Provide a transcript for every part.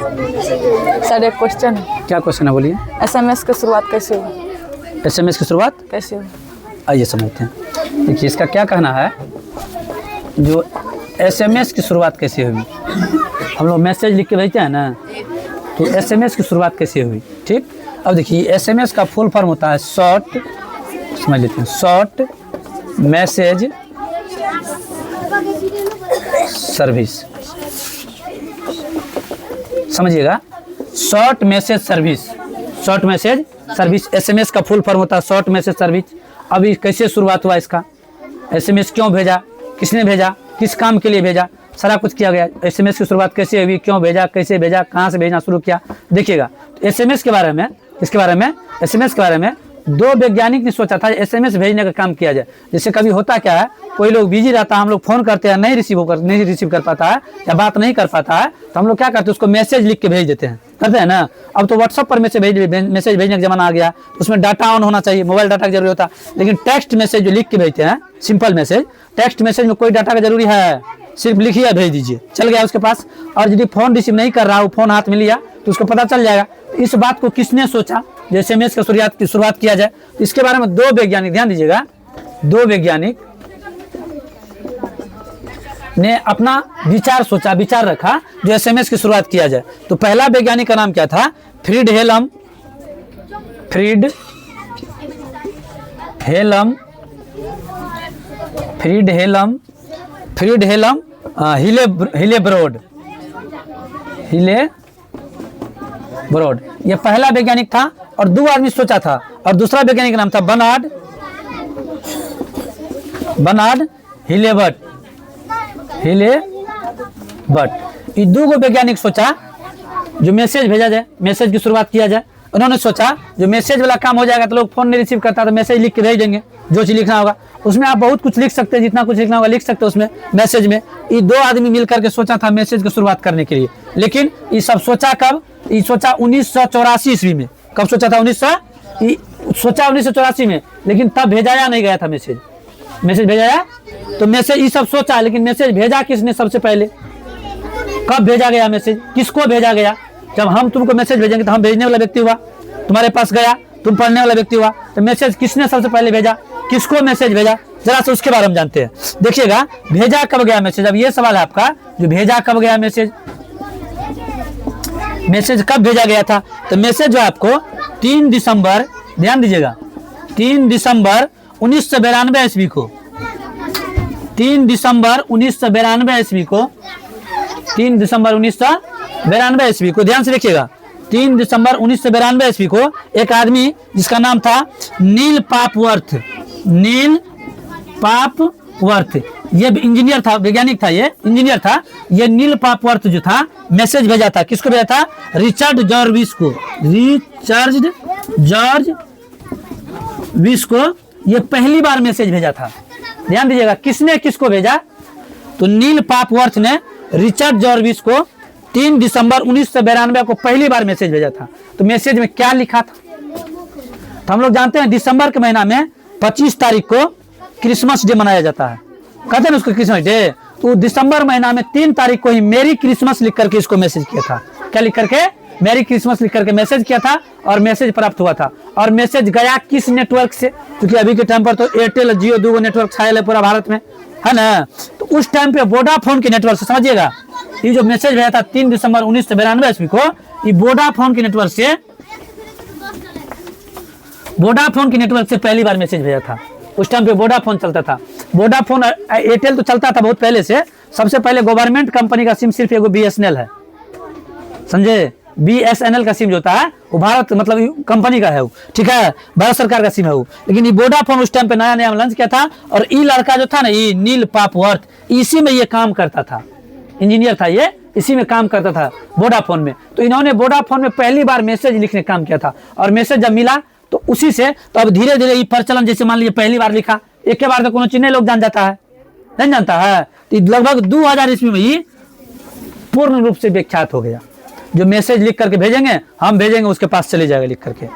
Sir एक question है। क्या क्वेश्चन है, बोलिए। एसएमएस की शुरुआत कैसे हुई? एसएमएस की शुरुआत कैसे हुई? आइए समझते हैं। देखिए इसका क्या कहना है, जो एसएमएस की शुरुआत कैसे हुई। हम लोग मैसेज लिख के भेजते हैं ना, तो एसएमएस की शुरुआत कैसे हुई। ठीक, अब देखिए एसएमएस का फुल फॉर्म होता है शॉर्ट, समझ लेते हैं, शॉर्ट मैसेज सर्विस। समझिएगा, short message service, short message service SMS का फुल फॉर्म होता है शॉर्ट मैसेज सर्विस। अभी कैसे शुरुआत हुआ इसका, एसएमएस क्यों भेजा, किसने भेजा, किस काम के लिए भेजा, सारा कुछ किया गया। एसएमएस की शुरुआत कैसे हुई, क्यों भेजा, कैसे भेजा, कहाँ से भेजना शुरू किया, देखिएगा। तो एसएमएस के बारे में, इसके बारे में, एसएमएस के बारे में दो वैज्ञानिक ने सोचा था एसएमएस भेजने का काम किया जाए। जैसे कभी होता क्या है, कोई लोग बिजी रहता है, हम लोग फोन करते हैं, नहीं रिसीव कर पाता है या बात नहीं कर पाता है, तो हम लोग क्या करते हैं, उसको मैसेज लिख के भेज देते हैं, करते हैं ना। अब तो व्हाट्सअप पर मैसेज भेजने का जमाना आ गया, तो उसमें डाटा ऑन होना चाहिए, मोबाइल डाटा की जरूरी होता है। लेकिन टेक्स्ट मैसेज जो लिख के भेजते हैं, सिंपल मैसेज, टेक्स्ट मैसेज में कोई डाटा का जरूरी है, सिर्फ लिखिए भेज दीजिए, चल गया उसके पास। और यदि फोन रिसीव नहीं कर रहा, वो फोन हाथ में लिया तो उसको पता चल जाएगा। इस बात को किसने सोचा जो एसएमएस की शुरुआत किया जाए, इसके बारे में दो वैज्ञानिक, ध्यान दीजिएगा, दो वैज्ञानिक ने अपना विचार सोचा, विचार रखा जो एसएमएस की शुरुआत किया जाए। तो पहला वैज्ञानिक का नाम क्या था, फ्रीडहेलम हिलेब्रोड, ये पहला वैज्ञानिक था। और दो आदमी सोचा था, और दूसरा वैज्ञानिक का नाम था बर्नार्ड हिलेबर्ट। ये दो वैज्ञानिक सोचा जो मैसेज भेजा जाए, मैसेज की शुरुआत किया जाए। उन्होंने सोचा जो मैसेज वाला काम हो जाएगा तो लोग फोन नहीं रिसीव करता, तो मैसेज लिख के भेज देंगे, जो चीज लिखना होगा उसमें आप बहुत कुछ लिख सकते हैं, जितना कुछ लिखना होगा लिख सकते हैं उसमें मैसेज में। ये दो आदमी मिलकर के सोचा था मैसेज की शुरुआत करने के लिए। लेकिन ये सब सोचा कब, ये सोचा 1984 ईस्वी में। कब सोचा था, 1984 में, लेकिन तब भेजाया नहीं गया था मैसेज भेजाया। तो मैसेज ये सब सोचा, लेकिन मैसेज भेजा किसने सबसे पहले, कब भेजा गया मैसेज, किसको भेजा गया। जब हम तुमको मैसेज भेजेंगे तो हम भेजने वाला व्यक्ति हुआ, तुम्हारे पास गया, तुम पढ़ने वाला व्यक्ति हुआ। तो मैसेज किसने सबसे पहले भेजा, किसको मैसेज भेजा, जरा से उसके बारे में जानते हैं। देखिएगा भेजा कब गया मैसेज, अब ये सवाल है आपका, जो भेजा कब गया मैसेज कब भेजा गया था। तो मैसेज जो आपको 3 दिसंबर, ध्यान दीजिएगा, 3 दिसंबर 1992 ईस्वी को, 3 दिसंबर 1992 ईस्वी को, 3 दिसंबर 1992 ईस्वी को, ध्यान से देखिएगा, 3 दिसंबर 1992 ईस्वी को एक आदमी जिसका नाम था नील पापवर्थ, ये इंजीनियर था, वैज्ञानिक था, ये इंजीनियर था। ये नील पापवर्थ जो था मैसेज भेजा था, किसको भेजा था, रिचर्ड जॉर्विस को ये पहली बार मैसेज भेजा था। ध्यान दीजिएगा, किसने किसको भेजा, तो नील पापवर्थ ने रिचर्ड जॉर्विस को 3 दिसंबर 1992 को पहली बार मैसेज भेजा था। तो मैसेज में क्या लिखा था, तो हम लोग जानते हैं दिसंबर के महीना में 25 तारीख को क्रिसमस डे मनाया जाता है, कहते हैं ना उसको क्रिसमस डे। तो दिसंबर महीना में 3 तारीख को ही मेरी क्रिसमस लिख करके इसको मैसेज किया था। क्या लिख करके, मेरी क्रिसमस लिख करके मैसेज किया था, और मैसेज प्राप्त हुआ था। और मैसेज गया किस नेटवर्क से, क्योंकि अभी के टाइम पर तो एयरटेल जियो दो नेटवर्क छायल है पूरा भारत में, है ना। तो उस टाइम पे वोडाफोन के नेटवर्क से, समझिएगा, ये जो मैसेज भेजा था 3 दिसंबर 1992 ईस्वी को, ये वोडाफोन के नेटवर्क से पहली बार मैसेज भेजा था। उस टाइम पे वोडाफोन चलता था, वोडाफोन, एयरटेल तो चलता था बहुत पहले से। सबसे पहले गवर्नमेंट कंपनी का सिम सिर्फ एगो बीएसएनएल है, समझे, बीएसएनएल का सिम जो होता है वो भारत मतलब कंपनी का है वो, ठीक है, भारत सरकार का सिम है वो। लेकिन ये वोडाफोन उस टाइम पे नया लॉन्च किया था। और ये लड़का जो था ना, ये नील पापवर्थ, इसी में ये काम करता था, इंजीनियर था ये, इसी में काम करता था वोडाफोन में। तो इन्होंने वोडाफोन में पहली बार मैसेज लिखने का काम किया था। और मैसेज जब मिला तो उसी से, तो अब धीरे धीरे ये प्रचलन, जैसे मान लीजिए पहली बार लिखा, एक के बार तो कोनो चीज लोग जान जाता है, नहीं जानता है, तो लगभग 2000 ईस्वी में ही पूर्ण रूप से विख्यात हो गया। जो मैसेज लिख करके भेजेंगे, हम भेजेंगे, उसके पास चले जाएगा लिख करके,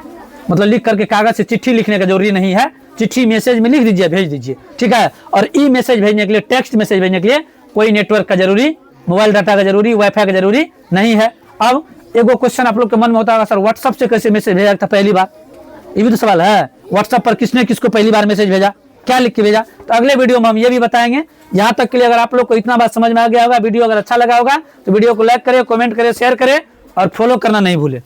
मतलब लिख करके कागज से चिट्ठी लिखने का जरूरी नहीं है, चिट्ठी मैसेज में लिख दीजिए, भेज दीजिए, ठीक है। और ई मैसेज भेजने के लिए, टेक्स्ट मैसेज भेजने के लिए कोई नेटवर्क का जरूरी, मोबाइल डाटा का जरूरी, वाईफाई का जरूरी नहीं है। अब एगो क्वेश्चन आप लोग के मन में होता होगा, सर व्हाट्सएप से कैसे मैसेज भेजा था पहली बार? ये भी तो सवाल है। व्हाट्सएप पर किसने किसको पहली बार मैसेज भेजा, क्या लिख के भेजा? तो अगले वीडियो में हम ये भी बताएंगे। यहाँ तक के लिए अगर आप लोग को इतना बात समझ में आ गया होगा, वीडियो अगर अच्छा लगा होगा तो वीडियो को लाइक करें, कमेंट करें, शेयर करें और फॉलो करना नहीं भूलें।